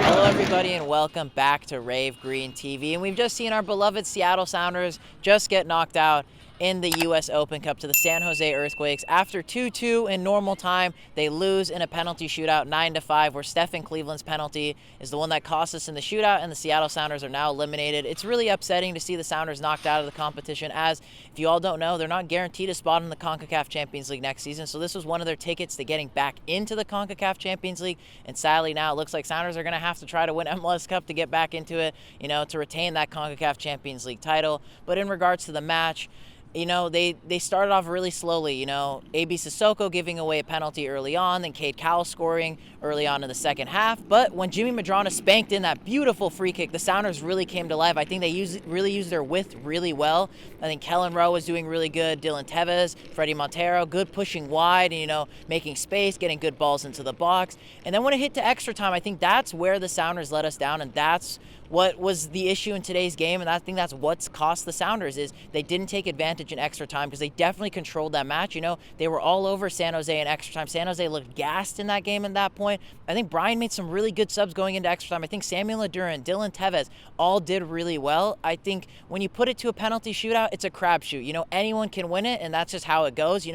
Hello everybody and welcome back to Rave Green TV. And we've just seen our beloved Seattle Sounders just get knocked out in the U.S. Open Cup to the San Jose Earthquakes. After 2-2 in normal time, they lose in a penalty shootout 9-5, where Stefan Cleveland's penalty is the one that cost us in the shootout, and the Seattle Sounders are now eliminated. It's really upsetting to see the Sounders knocked out of the competition, as, if you all don't know, they're not guaranteed a spot in the CONCACAF Champions League next season, so this was one of their tickets to getting back into the CONCACAF Champions League, and sadly now it looks like Sounders are going to have to try to win MLS Cup to get back into it, to retain that CONCACAF Champions League title. But in regards to the match, they started off really slowly, AB Cissoko giving away a penalty early on, then Cade Cowell scoring early on in the second half. But when Jimmy Madrana spanked in that beautiful free kick, the Sounders really came to life. I think they really used their width really well. I think Kelyn Rowe was doing really good. Dylan Teves, Fredy Montero, good pushing wide and, making space, getting good balls into the box. And then when it hit to extra time, I think that's where the Sounders let us down, and that's what was the issue in today's game, and I think that's what's cost the Sounders, is they didn't take advantage in extra time, because they definitely controlled that match. They were all over San Jose in extra time. San Jose looked gassed in that game at that point. I think Brian made some really good subs going into extra time. I think Samuel Ladurin, Dylan Teves all did really well. I think when you put it to a penalty shootout, it's a crapshoot. Anyone can win it, and that's just how it goes.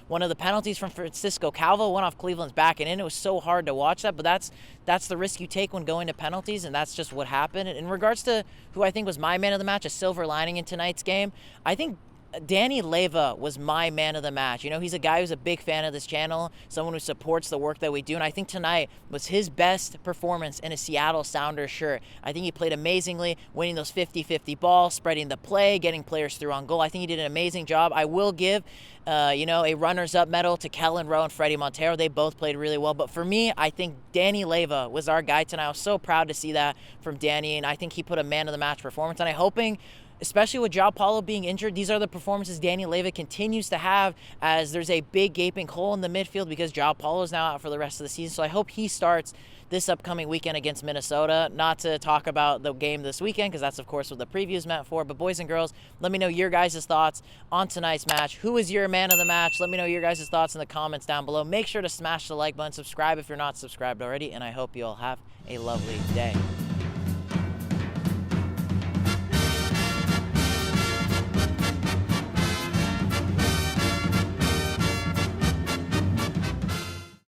One of the penalties from Francisco Calvo went off Cleveland's back and in. It was so hard to watch that, but that's the risk you take when going to penalties, and that's just what happened. In regards to who I think was my man of the match, a silver lining in tonight's game, I think Danny Leyva was my man of the match. He's a guy who's a big fan of this channel, someone who supports the work that we do, and I think tonight was his best performance in a Seattle Sounders shirt. I think he played amazingly, winning those 50-50 balls, spreading the play, getting players through on goal. I think he did an amazing job. I will give a runners-up medal to Kelyn Rowe and Fredy Montero. They both played really well. But for me, I think Danny Leyva was our guy tonight. I was so proud to see that from Danny, and I think he put a man-of-the-match performance. And I'm hoping, especially with João Paulo being injured, these are the performances Danny Leyva continues to have, as there's a big gaping hole in the midfield because João Paulo is now out for the rest of the season. So I hope he starts this upcoming weekend against Minnesota. Not to talk about the game this weekend, because that's, of course, what the preview is meant for. But boys and girls, let me know your guys' thoughts on tonight's match. Who is your man of the match? Let me know your guys' thoughts in the comments down below. Make sure to smash the like button, subscribe if you're not subscribed already, and I hope you all have a lovely day.